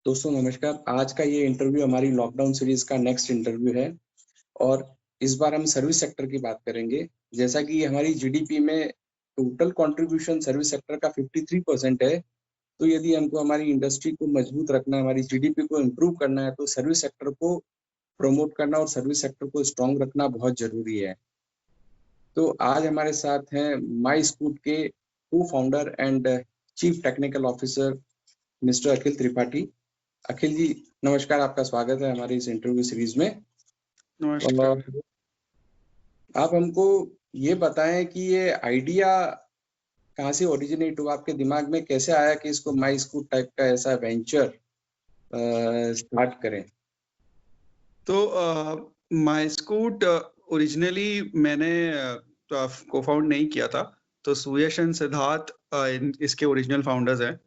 दोस्तों नमस्कार। आज का ये इंटरव्यू हमारी लॉकडाउन सीरीज का नेक्स्ट इंटरव्यू है और इस बार हम सर्विस सेक्टर की बात करेंगे। जैसा कि हमारी जीडीपी में टोटल कंट्रीब्यूशन सर्विस सेक्टर का 53% है, तो यदि हमको हमारी इंडस्ट्री को मजबूत रखना है, हमारी जीडीपी को इम्प्रूव करना है, तो सर्विस सेक्टर को प्रमोट करना और सर्विस सेक्टर को स्ट्रॉन्ग रखना बहुत ज़रूरी है। तो आज हमारे साथ हैं माई स्कूट के cofounder and chief technical officer mister Akhil Tripathi. Akhil ji नमस्कार, आपका स्वागत है हमारी इस इंटरव्यू सीरीज में। नमस्कार। आप हमको ये बताएं कि ये आइडिया कहाँ से ओरिजिनेट हुआ, आपके दिमाग में कैसे आया कि इसको माई स्कूट टाइप का ऐसा वेंचर स्टार्ट करें? तो माई स्कूट ओरिजिनली मैंने को फाउंड नहीं किया था, तो सुयश एंड सिद्धार्थ इसके ओरिजिनल फाउंडर्स हैं।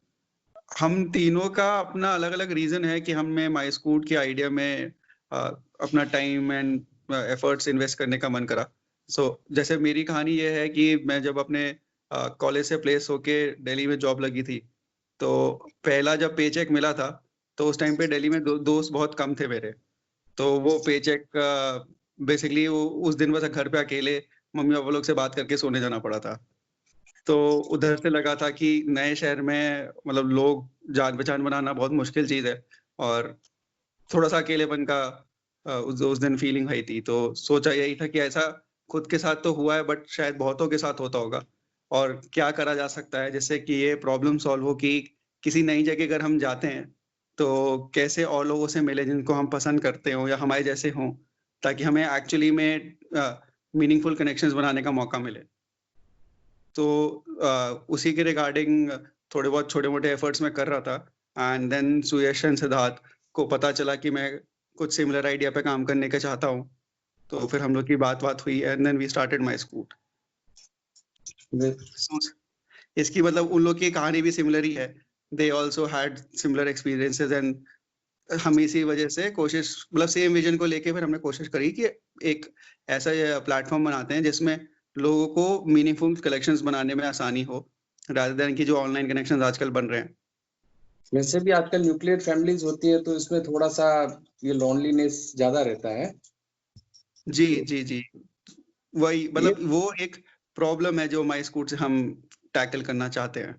हम तीनों का अपना अलग-अलग रीजन है कि हमें माई स्कूट के आइडिया में अपना टाइम एंड एफर्ट्स इन्वेस्ट करने का मन करा। जैसे मेरी कहानी ये है कि मैं जब अपने कॉलेज से प्लेस होके दिल्ली में जॉब लगी थी, तो पहला जब पेचेक मिला था, तो उस टाइम पे दिल्ली में दोस्त बहुत कम थे मेरे। तो वो पेचेक बेसिकली उस दिन बस घर पे अकेले मम्मी-पापा लोग से बात करके सोने जाना पड़ा था। तो उधर से लगा था कि नए शहर में मतलब लोग जान-पहचान बनाना बहुत मुश्किल चीज़ है और थोड़ा-सा अकेलेपन का उस दिन फीलिंग आई थी। तो सोचा यही था कि ऐसा खुद के साथ तो हुआ है बट शायद बहुतों के साथ होता होगा और क्या करा जा सकता है जिससे कि ये प्रॉब्लम सॉल्व हो कि किसी नई जगह अगर हम जाते हैं, तो कैसे और लोगों से मिले जिनको हम पसंद करते हों या हमारे जैसे हों, ताकि हमें एक्चुअली में मीनिंगफुल कनेक्शंस बनाने का मौका मिले। तो उसी के रिगार्डिंग थोड़े बहुत छोटे-मोटे एफर्ट्स मैं कर रहा था and then Suyash and Siddharth को पता चला कि मैं कुछ सिमिलर आइडिया पे काम करने का चाहता हूँ। तो फिर हम लोग की बात-वात हुई and then we started My Scoot. इसकी मतलब उन लोग की कहानी भी सिमिलर ही है। They also had similar experiences and हम इसी वजह से कोशिश मतलब सेम विजन को लेके फिर हमने कोशिश करी कि एक ऐसा प्लेटफॉर्म बनाते हैं जिसमें लोगों को मीनिंगफुल कलेक्शंस बनाने में आसानी हो रादर देन कि जो ऑनलाइन कनेक्शंस आजकल बन रहे हैं। वैसे भी आजकल न्यूक्लियर फैमिलीज होती है, तो इसमें थोड़ा सा ये लोनलीनेस ज्यादा रहता है। जी, जी, जी। वही ये मतलब वो एक प्रॉब्लम है जो माई स्कूट से हम टैकल करना चाहते हैं।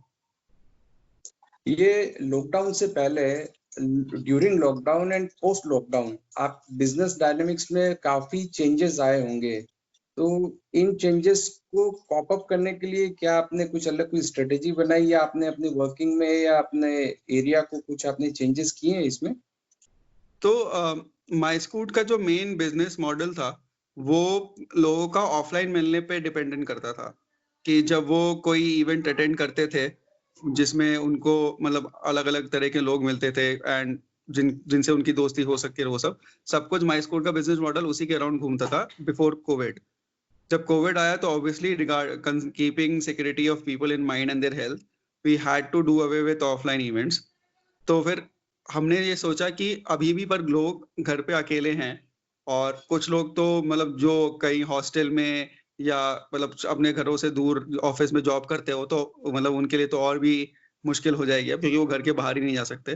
ये लॉकडाउन से पहले, during lockdown and post lockdown, आप बिजनेस डायनेमिक्स में काफी चेंजेस आए होंगे। तो इन चेंजेस को कॉप अप करने के लिए क्या आपने कुछ अलग कोई स्ट्रेटेजी बनाई, या आपने अपनी वर्किंग में या अपने एरिया को कुछ आपने चेंजेस किए हैं इसमें? तो माई स्कूट का जो मेन बिजनेस मॉडल था, वो लोगों का ऑफलाइन मिलने पे डिपेंडेंट करता था कि जब वो कोई इवेंट अटेंड करते थे, जिसमें उनको मतलब अलग-अलग तरह के लोग मिलते थे एंड जिनसे उनकी दोस्ती हो सकती है वो सब कुछ माई स्कूट का बिजनेस मॉडल उसी के अराउंड घूमता था बिफोर कोविड। जब कोविड आया तो obviously keeping security of people in mind and their health, we had to do away with offline events. तो फिर हमने ये सोचा कि अभी भी पर लोग घर पे अकेले हैं और कुछ लोग तो मतलब जो कहीं हॉस्टल में या मतलब अपने घरों से दूर ऑफिस में जॉब करते हो, तो मतलब उनके लिए तो और भी मुश्किल हो जाएगी अब क्योंकि वो घर के बाहर ही नहीं जा सकते।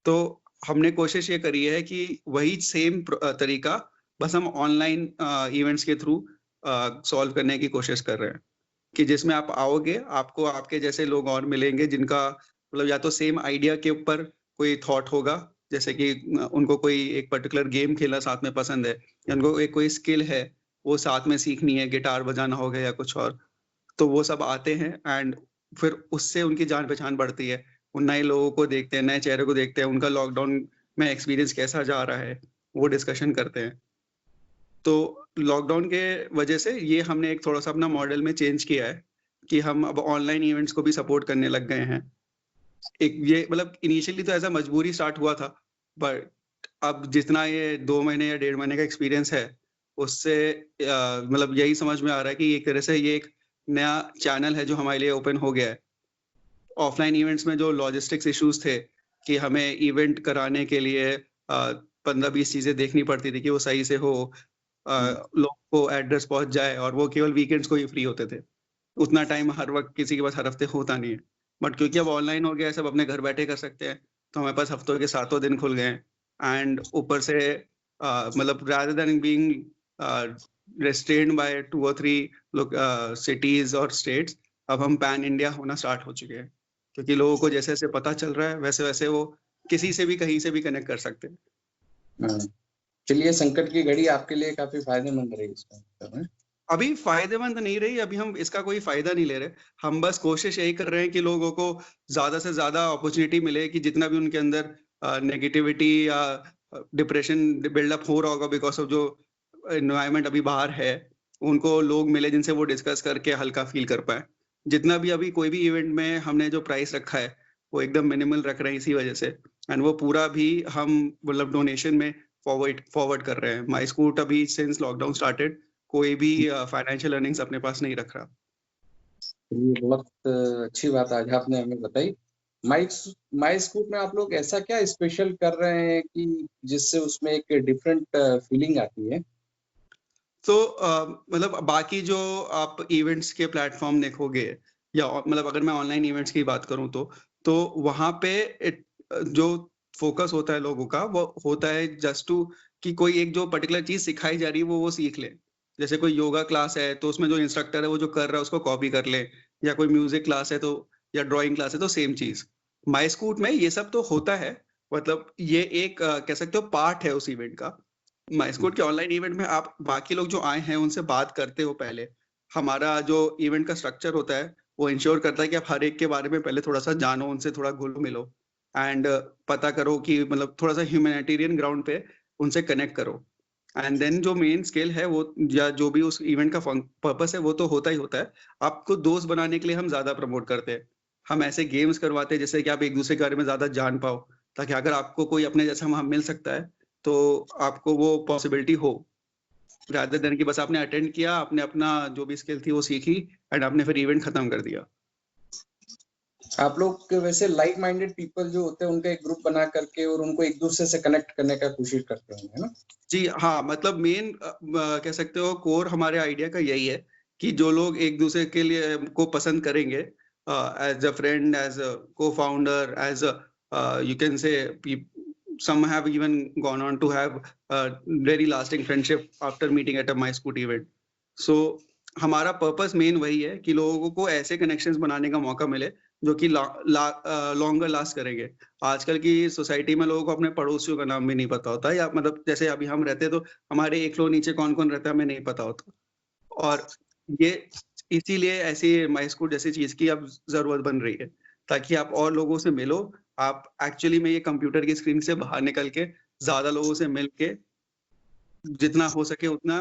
तो हमने कोशिश ये करी है कि वही सेम तरीका बस हम ऑनलाइन इवेंट्स के थ्रू सॉल्व करने की कोशिश कर रहे हैं कि जिसमें आप आओगे, आपको आपके जैसे लोग और मिलेंगे जिनका मतलब या तो सेम आइडिया के ऊपर कोई थॉट होगा, जैसे कि उनको कोई एक पर्टिकुलर गेम खेलना साथ में पसंद है या उनको एक कोई स्किल है, वो साथ में सीखनी है, गिटार बजाना हो गया या कुछ और। तो वो सब आते हैं एंड फिर उससे उनकी जान-पहचान बढ़ती है। उन नए लोगों को देखते हैं, नए चेहरे को देखते हैं, उनका लॉकडाउन में एक्सपीरियंस कैसा जा रहा है, वो डिस्कशन करते हैं। तो लॉकडाउन के वजह से ये हमने एक थोड़ा-सा अपना मॉडल में चेंज किया है कि हम अब ऑनलाइन इवेंट्स को भी सपोर्ट करने लग गए हैं। एक ये मतलब इनिशियली तो एज़ अ मजबूरी स्टार्ट हुआ था, बट अब जितना ये 2 महीने या डेढ़ महीने का एक्सपीरियंस है, उससे मतलब यही समझ में आ रहा है कि एक तरह से ये एक नया चैनल है जो हमारे लिए ओपन हो गया है। ऑफलाइन इवेंट्स में जो लॉजिस्टिक्स इश्यूज़ थे कि हमें इवेंट कराने के लिए 15-20 चीज़ें देखनी पड़ती थी कि वो सही से हो, लोग को एड्रेस पहुँच जाए और वो केवल वीकेंड्स को ही फ्री होते थे। उतना टाइम हर वक़्त किसी के पास हर हफ्ते होता नहीं है। बट क्योंकि अब ऑनलाइन हो गया है, सब अपने घर बैठे कर सकते हैं, तो हमारे पास हफ्तों के 7 दिन खुल गए एंड ऊपर से मतलब rather than being restrained by 2 or 3 cities और states, अब हम पैन इंडिया होना स्टार्ट हो चुके हैं, क्योंकि लोगों को जैसे जैसे पता चल रहा है वैसे वैसे वो किसी से भी कहीं से भी कनेक्ट कर सकते हैं। चलिए, संकट की घड़ी आपके लिए काफी फायदेमंद रही इसमें। अभी फायदेमंद नहीं रही, अभी हम इसका कोई फायदा नहीं ले रहे, हम बस कोशिश यही कर रहे हैं कि लोगों को ज्यादा से ज्यादा अपॉर्चुनिटी मिले, कि जितना भी उनके अंदर नेगेटिविटी या डिप्रेशन बिल्डअप हो रहा होगा बिकॉज ऑफ जो एनवायरनमेंट अभी बाहर है, उनको लोग मिले जिनसे वो डिस्कस करके हल्का फील कर पाए। जितना भी अभी कोई भी इवेंट में हमने जो प्राइस रखा है वो एकदम मिनिमल रख रहे हैं इसी वजह से, एंड वो पूरा भी हम मतलब डोनेशन में फॉरवर्ड कर रहे हैं। माई स्कूट अभी सिंस लॉकडाउन स्टार्टेड कोई भी फाइनेंशियल अर्निंग्स अपने पास नहीं रख रहा। ये बहुत अच्छी बात आज आपने हमें बताई। माई स्कूट में आप लोग ऐसा क्या स्पेशल कर रहे हैं कि जिससे उसमें एक डिफरेंट फीलिंग आती है? तो मतलब बाकी जो आप इवेंट्स के प्लेटफॉर्म देखोगे, या मतलब अगर मैं ऑनलाइन इवेंट्स की बात करूं तो वहां पे जो फोकस होता है लोगों का वो होता है जस्ट टू कि कोई एक जो पर्टिकुलर चीज सिखाई जा रही है वो सीख ले। जैसे कोई योगा क्लास है तो उसमें जो इंस्ट्रक्टर है वो जो कर रहा है उसको कॉपी कर ले, या कोई म्यूजिक क्लास है तो, या ड्राइंग क्लास है तो सेम चीज। माई स्कूट में ये सब तो होता है, मतलब ये एक कह सकते हो पार्ट है उस इवेंट का। माई स्कूट के ऑनलाइन इवेंट में आप बाकी लोग जो आए हैं उनसे बात करते हो पहले। हमारा जो इवेंट का स्ट्रक्चर होता है वो इंश्योर करता है कि आप हर एक के बारे में पहले थोड़ा सा जानो, उनसे थोड़ा घुलो मिलो एंड पता करो कि मतलब थोड़ा सा ह्यूमैनिटेरियन ग्राउंड पे उनसे कनेक्ट करो। एंड देन जो मेन स्केल है वो, या जो भी उस इवेंट का पर्पस है वो तो होता ही होता है। आपको दोस्त बनाने के लिए हम ज्यादा प्रमोट करते हैं। हम ऐसे गेम्स करवाते हैं जिससे कि आप एक दूसरे के बारे में ज्यादा जान पाओ, ताकि अगर आपको कोई अपने जैसा वहां मिल सकता है तो आपको वो पॉसिबिलिटी हो, रादर देन कि बस आपने अटेंड किया, आपने अपना जो भी स्किल थी वो सीखी एंड आपने फिर इवेंट खत्म कर दिया। आप लोग के वैसे लाइक माइंडेड पीपल जो होते हैं उनका एक ग्रुप बना करके और उनको एक दूसरे से कनेक्ट करने का कोशिश करते होंगे, है ना? जी हाँ, मतलब मेन कह सकते हो कोर हमारे आइडिया का यही है कि जो लोग एक दूसरे के लिए को पसंद करेंगे as a friend, as a cofounder, as you can say some have even gone on to have a very lasting friendship after meeting at a My Scoot event. So हमारा पर्पस मेन वही है कि लोगों को ऐसे connections बनाने का मौका मिले जो कि लॉन्गर लास्ट करेंगे। आजकल की सोसाइटी में लोगों को अपने पड़ोसियों का नाम भी नहीं पता होता, या मतलब जैसे अभी हम रहते तो हमारे एक फ्लोर नीचे कौन कौन रहता है हमें नहीं पता होता। और ये इसीलिए ऐसी माई स्कूट जैसी चीज की अब जरूरत बन रही है, ताकि आप और लोगों से मिलो। आप एक्चुअली में ये कंप्यूटर की स्क्रीन से बाहर निकल के ज्यादा लोगों से मिल के जितना हो सके उतना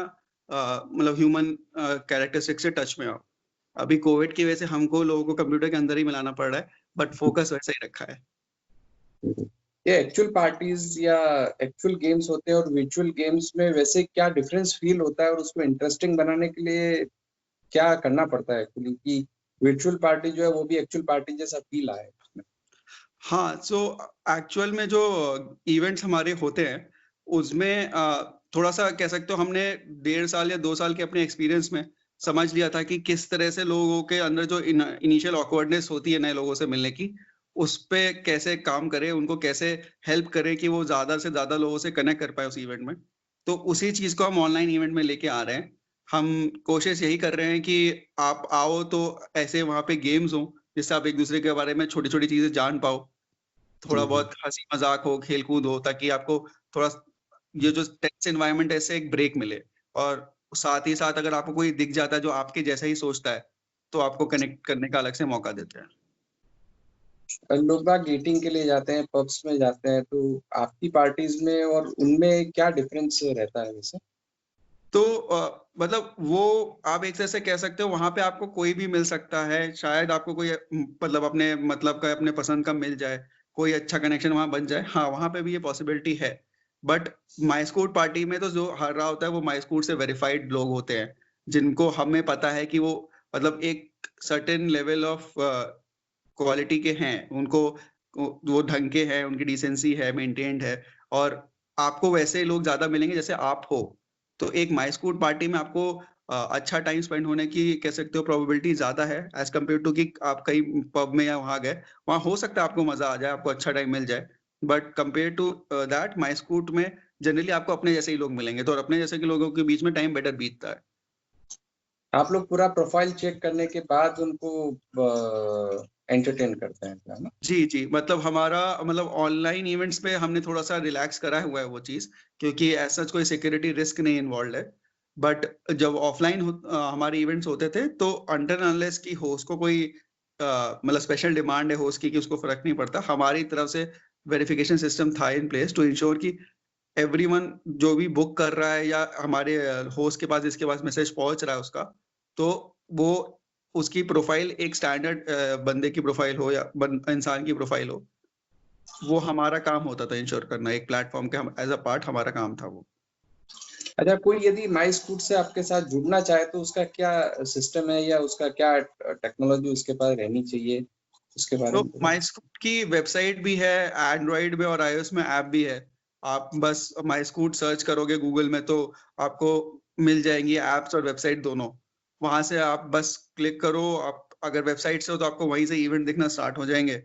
मतलब ह्यूमन कैरेक्टरिस्टिक से टच में आओ। अभी कोविड की वजह से हमको लोगों को कंप्यूटर के अंदर ही मिलाना पड़ रहा है, बट फोकस वैसा ही रखा है। ये एक्चुअल पार्टीज या एक्चुअल गेम्स होते हैं और वर्चुअल गेम्स में वैसे क्या डिफरेंस फील होता है, और उसको इंटरेस्टिंग बनाने के लिए क्या करना पड़ता है एक्चुअली कि वर्चुअल पार्टी जो है वो भी एक्चुअल पार्टी जैसा फील आए? हाँ, सो एक्चुअल में जो इवेंट्स हमारे होते हैं उसमें थोड़ा सा कह सकते हो हमने 1.5 साल या 2 साल के अपने एक्सपीरियंस में समझ लिया था कि किस तरह से लोगों के अंदर जो इनिशियल ऑकवर्डनेस होती है नए लोगों से मिलने की, उस पे कैसे काम करें, उनको कैसे हेल्प करें कि वो ज्यादा से ज्यादा लोगों से कनेक्ट कर पाए उस इवेंट में। तो उसी चीज को हम ऑनलाइन इवेंट में लेके आ रहे हैं। हम कोशिश यही कर रहे हैं कि आप आओ तो ऐसे वहां पे गेम्स हो जिससे आप एक दूसरे के बारे में छोटी छोटी चीजें जान पाओ, थोड़ा बहुत हंसी मजाक हो, खेल कूद हो, ताकि आपको थोड़ा ये जो टेंस एनवायरनमेंट है इससे एक ब्रेक मिले। और साथ ही साथ अगर आपको कोई दिख जाता है जो आपके जैसा ही सोचता है तो आपको कनेक्ट करने का अलग से मौका देते हैं। लोग बाग डेटिंग के लिए जाते हैं, पब्स में जाते हैं, तो आपकी पार्टीज में और उनमें क्या डिफरेंस रहता है वैसे? तो मतलब वो आप एक तरह से कह सकते हो वहां पे आपको कोई भी मिल सकता है, शायद आपको कोई मतलब अपने मतलब का अपने पसंद का मिल जाए, कोई अच्छा कनेक्शन वहां बन जाए। हाँ, वहां पे भी ये पॉसिबिलिटी है। बट माई स्कूट पार्टी में तो जो हर रहा होता है वो माई स्कूट से वेरीफाइड लोग होते हैं, जिनको हमें पता है कि वो मतलब एक सर्टेन लेवल ऑफ क्वालिटी के हैं, उनको वो ढंग के हैं, उनकी डिसेंसी है, मेंटेन्ड है। और आपको वैसे लोग ज्यादा मिलेंगे जैसे आप हो। तो एक माई स्कूट पार्टी में आपको अच्छा टाइम स्पेंड होने की कह सकते हो प्रोबेबिलिटी ज्यादा है एज कम्पेयर टू कि आप कहीं पब में या वहां गए, वहां हो सकता है आपको मजा आ जाए, आपको अच्छा टाइम मिल जाए, but compare to that My Scoot में जनरली आपको अपने जैसे ही लोग मिलेंगे, तो और अपने जैसे के लोगों के बीच में टाइम बेटर बीतता है। आप लोग पूरा प्रोफाइल चेक करने के बाद उनको एंटरटेन करते हैं क्या ना? जी जी, मतलब हमारा मतलब ऑनलाइन इवेंट्स पे हमने थोड़ा सा रिलैक्स करा हुआ है वो चीज, क्योंकि ऐसा कोई सिक्योरिटी रिस्क नहीं इन्वॉल्व है। बट जब ऑफलाइन हमारे इवेंट्स होते थे तो अंटिल अनलेस की होस्ट को कोई मतलब स्पेशल डिमांड है होस्ट की कि उसको फर्क नहीं पड़ता, हमारी तरफ से वेरिफिकेशन सिस्टम था इन प्लेस टू इंश्योर कि एवरीवन जो भी बुक कर रहा है या हमारे होस्ट के पास जिसके पास मैसेज पहुंच रहा है उसका, तो वो उसकी प्रोफाइल एक स्टैंडर्ड बंदे की प्रोफाइल हो या इंसान की प्रोफाइल हो, वो हमारा काम होता था इंश्योर करना, एक प्लेटफॉर्म के हम एज अ पार्ट हमारा काम था वो। अच्छा, कोई यदि माई स्कूट से आपके साथ जुड़ना चाहे तो उसका क्या सिस्टम है या उसका क्या टेक्नोलॉजी उसके पास रहनी चाहिए, उसके बारे तो में माई स्कूट की वेबसाइट भी है, एंड्रॉइड में और iOS में ऐप भी है। आप बस माई स्कूट सर्च करोगे गूगल में तो आपको मिल जाएंगी एप्स और वेबसाइट दोनों। वहां से आप बस क्लिक करो, आप अगर वेबसाइट से हो तो आपको वहीं से इवेंट दिखना स्टार्ट हो जाएंगे।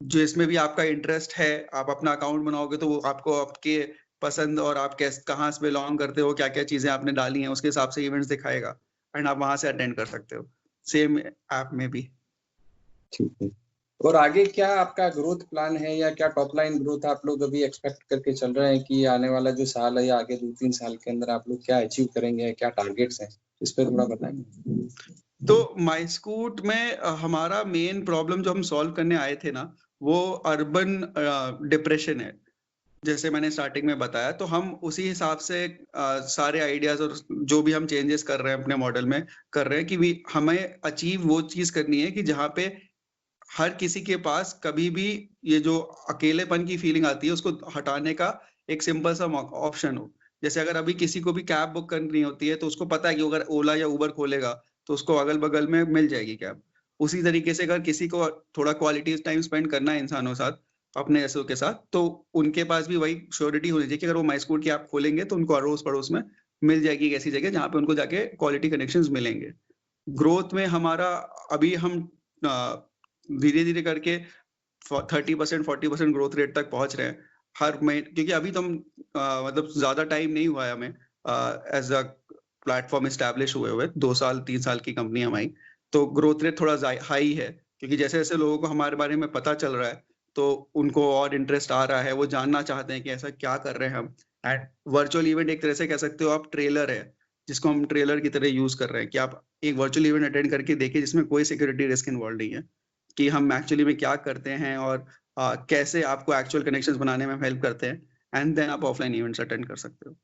जिसमें भी आपका इंटरेस्ट है आप अपना अकाउंट बनाओगे तो वो आपको आपके पसंद और आप कैसे कहाँ से बिलोंग करते हो, क्या क्या चीजें आपने डाली हैं उसके हिसाब से इवेंट्स दिखाएगा एंड आप वहां से अटेंड कर सकते हो, सेम ऐप में भी। ठीक है। और आगे क्या आपका ग्रोथ प्लान है या क्या टॉप लाइन ग्रोथ आप लोग अभी एक्सपेक्ट करके चल रहे हैं कि आने वाला जो साल है या आगे 2-3 साल के अंदर आप लोग क्या अचीव करेंगे, क्या टारगेट्स हैं, इस पर थोड़ा बताएंगे? तो माई स्कूट में हमारा मेन प्रॉब्लम जो हम सॉल्व करने आए थे ना, वो अर्बन डिप्रेशन है। जैसे मैंने स्टार्टिंग में बताया, तो हम उसी हिसाब से सारे आइडियाज और जो भी हम चेंजेस कर रहे हैं अपने मॉडल में कर रहे हैं कि हमें अचीव वो चीज करनी है कि जहाँ पे हर किसी के पास कभी भी ये जो अकेलेपन की फीलिंग आती है उसको हटाने का एक सिंपल सा ऑप्शन हो। जैसे अगर अभी किसी को भी कैब बुक करनी होती है तो उसको पता है कि अगर ओला या उबर खोलेगा तो उसको अगल बगल में मिल जाएगी कैब। उसी तरीके से अगर किसी को थोड़ा क्वालिटी टाइम स्पेंड करना है इंसानों के साथ, अपने जैसों के साथ, तो उनके पास भी वही श्योरिटी होनी चाहिए कि अगर वो माई स्कूट की ऐप खोलेंगे तो उनको अड़ोस पड़ोस में मिल जाएगी एक ऐसी जगह जहाँ पे उनको जाके क्वालिटी कनेक्शंस मिलेंगे। ग्रोथ में हमारा अभी हम धीरे धीरे करके 30% 40% ग्रोथ रेट तक पहुंच रहे हैं हर महीने, क्योंकि अभी तो हम मतलब ज्यादा टाइम नहीं हुआ है हमें एज अ प्लेटफॉर्म एस्टैब्लिश हुए हुए 2 साल 3 साल की कंपनी हमारी। तो ग्रोथ रेट थोड़ा हाई है क्योंकि जैसे जैसे लोगों को हमारे बारे में पता चल रहा है तो उनको और इंटरेस्ट आ रहा है, वो जानना चाहते हैं कि ऐसा क्या कर रहे हैं हम। एंड वर्चुअल इवेंट एक तरह से कह सकते हो आप ट्रेलर है, जिसको हम ट्रेलर की तरह यूज कर रहे हैं कि आप एक वर्चुअल इवेंट अटेंड करके देखिए जिसमें कोई सिक्योरिटी रिस्क इन्वॉल्व नहीं है, कि हम एक्चुअली में क्या करते हैं और कैसे आपको एक्चुअल कनेक्शंस बनाने में हेल्प करते हैं, एंड देन आप ऑफलाइन इवेंट्स अटेंड कर सकते हो।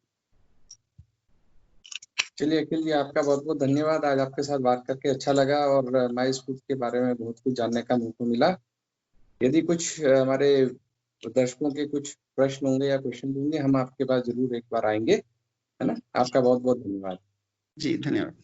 चलिए अखिल जी, आपका बहुत बहुत धन्यवाद। आज आपके साथ बात करके अच्छा लगा और माई स्कूट के बारे में बहुत कुछ जानने का मौका मिला। यदि कुछ हमारे दर्शकों के कुछ प्रश्न होंगे या क्वेश्चन होंगे, हम आपके पास जरूर एक बार आएंगे, है ना? आपका बहुत बहुत धन्यवाद। जी धन्यवाद।